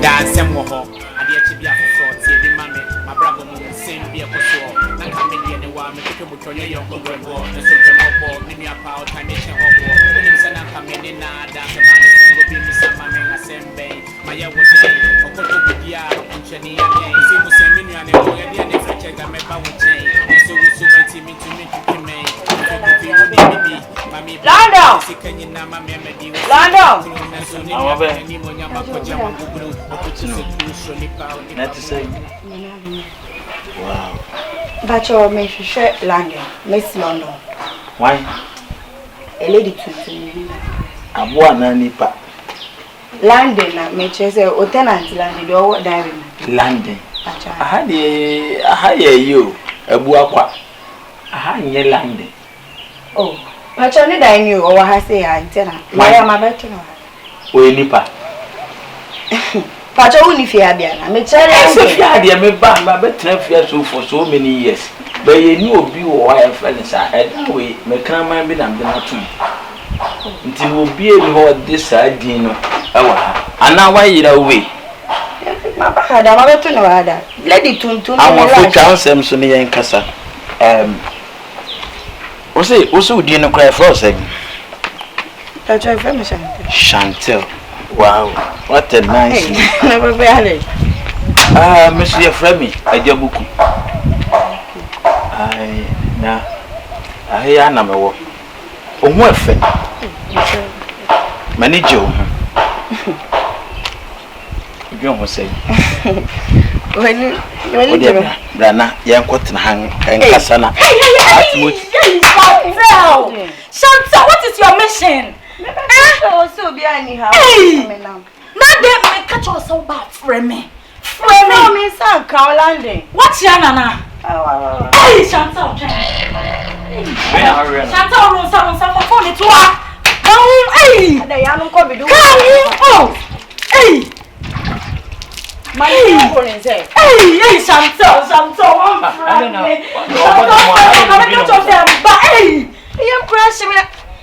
Dance and more. I did to be a fraud, say the mammy, my brother, same be a coso. Not coming in the one, people to your young boy, the soldier boy, many a power, time nation or war. When you send a coming in, that's a man, will be Miss Mamma, a same bay. My young would say, or go to the yard, and Jenny, and see who send me and the French, I may bow with chain. So we super team to me to me. Lando! Wow. But your Miss London, Miss London. Why? A lady to Abuana nipa. London, make sure say tenant London, do diving. London. Aha you, Abuakwa. Aha nye London. Oh, but you need I knew or I say I tenant. My better. We nipa. But you only fear Biana. Make sure I dear me back, but 12 years for so many years. But you knew be why friends are at way, me come and be them too. Until will be able this side, Dino. And now why you away? Had a mother to know other. Lady to I'm a council, Sonny and Cassa. What's it? Also, didn't cry for a second. That's your famous Chantel. Wow, what a nice. Never barely. Monsieur Fremy, I dear book. I am a walk. Oh, what friend? Manager. You almost say. When you Brana, young cotton hang and Cassana. Chantal, what is your mission? so be anyhow. Now they may catch us so bad, Fremy. Fremy, me son, Landing. What's your nana? Hey, Chantal. Chantal runs on some phone to her. Hey, the young could do. Oh, hey. My phone say, hey, Chantal, I don't know. Hey, you're crashing.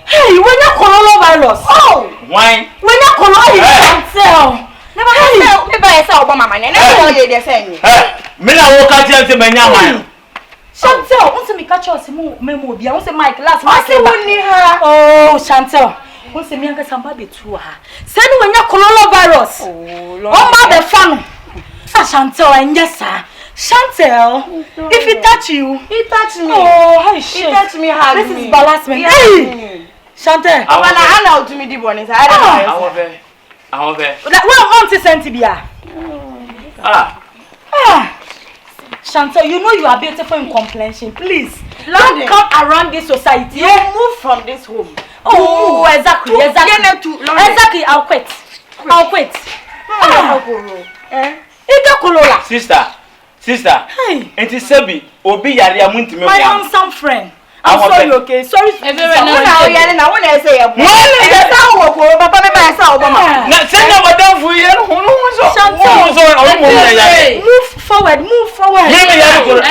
Hey, when you coronavirus. Oh, why? When you coronavirus, Chantal. Never tell me by yourself, Mamma. Never tell you they're saying. Me na wo ka ti me nya man. Chantal, want me catch us memo bia, want Mike last I say woni ha. Oh, Chantal. Want me anga samba be tu ha. Say no when you coronavirus. Oh, Lord. Oh, ma be fan. Ah, Chantal, and yes sir. Chantal, if he touch you, He touched me. oh, hey, shit. He touched me hard. This is balancement. Hey, Chantal. I want to hand out to me the bonus. I don't know. I want That one to send to be Chantal, you know you are beautiful in complexion. Please, don't come around this society. You move from this home. Oh, exactly. Exactly, I'll quit. Sister. Hey. Enti Sebi, obi yare amunti me. My handsome friend. I'm sorry, okay? Sorry. Everyone now here now when I say a boy. Papa me buy say Obama. Na say na madam fu ye no so. Move forward. Me yare ko.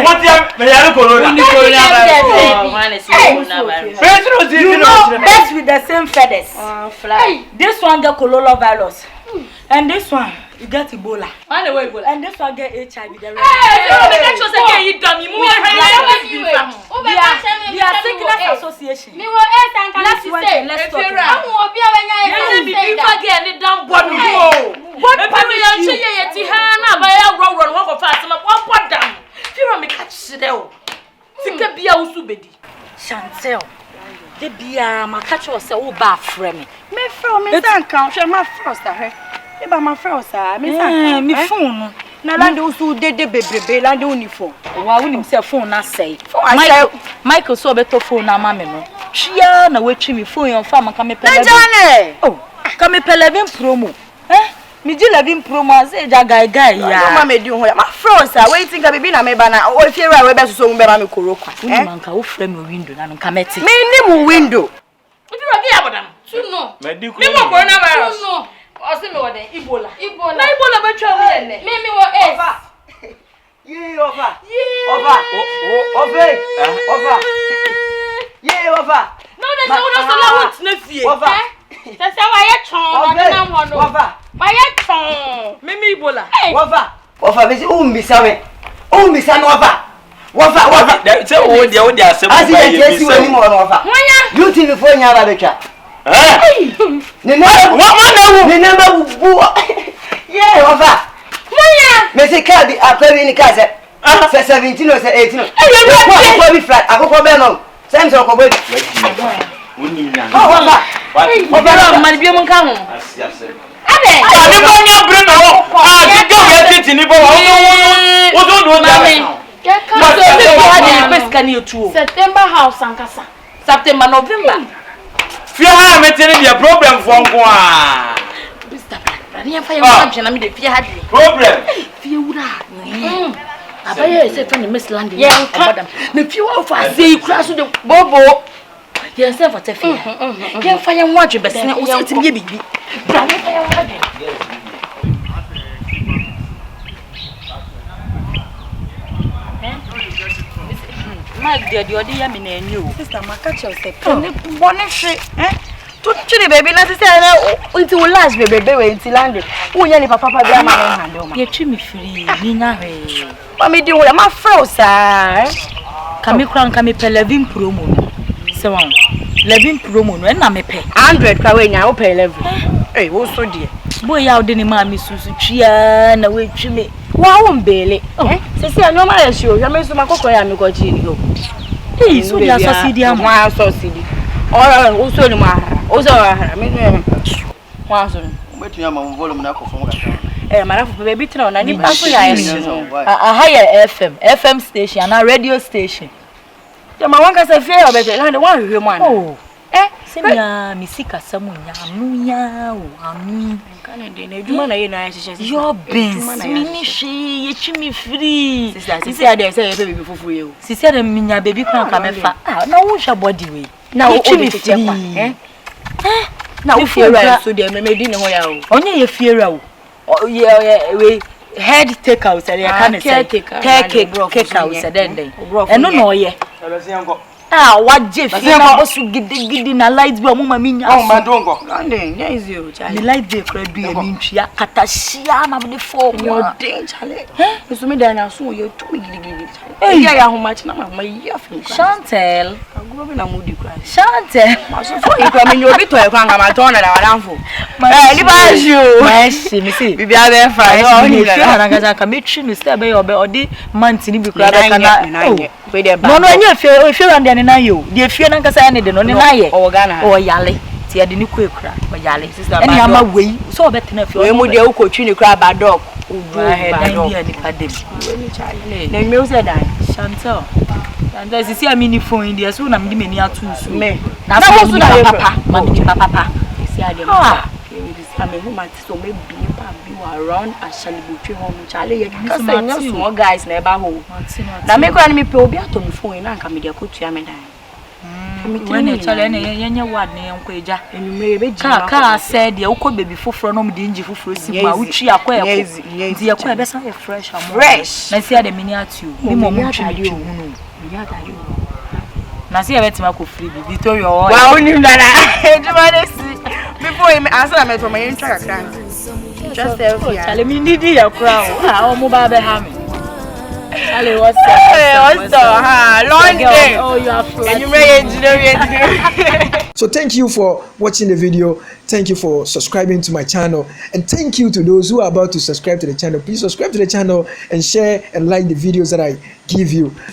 What me yare corona. You know, best with the same feathers. Fly. This one get coronavirus. And this one, you get Ebola. And this one get HIV. They are sickness association. Let's talk. Chantel, the beer, my catch was so bad for me. Me from me don't count. My first, Eba my first, me phone. Na land also de baby land uniform. Wa woni se phone na say. Michael so beto phone na ma me no. Hwia na watwi me phone yon fa maka me pele. Oh, ka me pele 11 promo. Me di 11 promo say ja guy ya. Ma me di ho ya. My friends are waiting ka bibi na me ba na o fie ra we be so me ba me korokwa. Woni manka wo fra me window na no ka meti. Me ni mu window. Obi ro gi abodam. Tu no. Me coronavirus. No. Ose me wode Ebola. Na Ebola be twa we ene. Me wo S. Ye over. Ye over. No, there's no so la want na fie. Over. Say wa ye chon na ho no. Over. My phone. Mimi Ebola. Wafa besi umbisa me. Umbisa no wafa. Say o dey asem. Asi dey see we mo wafa. You think before nya ba betwa. Ni na bu. Yeah, wafa. Me say car bi akwabi ni car say 17 or 18. Akoko bi flat, akoko be no. Same so akoko bi. Woni nya. Wafa. Obara man bi mun ka ho. Asiase. Abe. Ni bo nya bre me ho. Ti go we titi ni bo wo. Wo do September house ankasa. September November. Fear ha meeting the problem for nko a. Ni fa ya na me de fear ha de. Problem. Fear wura. Abaye say friend Miss Landing. Madam. Me fear wa fa say kura so de bobo. Ye say for fear. Ye fa ya ho adwe besene o say tim ye bibi. Bra me fa ya ho adwe. Mike de odi ya me na ani o. Sister Makacha say kan bone hwe to twiri baby na sister na unti wo last baby we unti land wo nya ni papa bi ama no hande o ma ye twi me firi ni nya hwe ma me di wo ma fro sa ka me kran ka me pe 11 promo no se won 11 promo no na me pe 100 ka we nya wo pe 11 wo so de boy ya odi ni ma mi susu twia na we twi me wa wo mbele sisi anyo ma ya shi o ya me so makoko ya me ko ji ni o so dia so sidi am wa so sidi o so ni ma o so ahara me no wa so Betu ya mamu volume na ko fon ka. Marafu baby tena na ni pa so ya aha FM station na radio station ya ma wanka se fie obete na de wa hwehwe mu ana Senya misika samu nya o anu kana de na eduma na ye na hyehyɛ yo bins mini hwe ye twimi free sisi ade say ye pe bibi fufu ye o sisi ade minya baby kran ka mefa na wo hwa body we na wo twimi free na wo fiera so de me di ne ho ya o onye ye fiera o we head take out ade ka ne say take out den eno no ye waje fi na bosu gidi na light bi o mama mi nya ma dongo ande nya izi o chale ni light dey kra du ya mi ntwia katahia na me fo yo den chale bisu mi da na so yo tu gidi chale ya homa chi na ma ya fi Chantel aguro bi na mudi kra Chantel ma so fo ikwa mi nyo bi to e kwa nga ma to na da wadanfo li ba ju mashi mi see bibi abe fa yo ni fi na nga ka metri no say be obe odi month ni bi kra be kana no anya fi rande ne na yo de fie na nkasa ne de no ne na ye o Ghana o yale ti ade ni ku ekura o yale sister ba ama wei so obetena fi we mu de ukotwi ne kura ba dog udu ba dog ni padem na me use dan Chantel and sisi amini phone dia so na mdi meni atu so me na so na papa ma bi papa sisi ade ma ame hu mati so me bi pa bi around ashali butwe ho mu chale ye kasa nya small guys na eba ho na me kwa ni me pe obi ato me phone na nka me dia kotu ya me dan when chale na yenye wad na yenko eja enumere be ka said dia uko baby foforo no mdi nji foforo si ma uchi akwa ye ko dia kwa be sa ye fresh na si ade mini atu ni mo mu twi mi hunu na si ya betima ko free bi Victoria o wa oni ndara ejuma de si before him answer me to my intro kakra just selfie chale mi ndidi ya kra o mo ba be ha me chale what's London oh you are free and you may engineer. So thank you for watching the video. Thank you for subscribing to my channel, and thank you to those who are about to subscribe to the channel. Please subscribe to the channel and share and like the videos that I give you.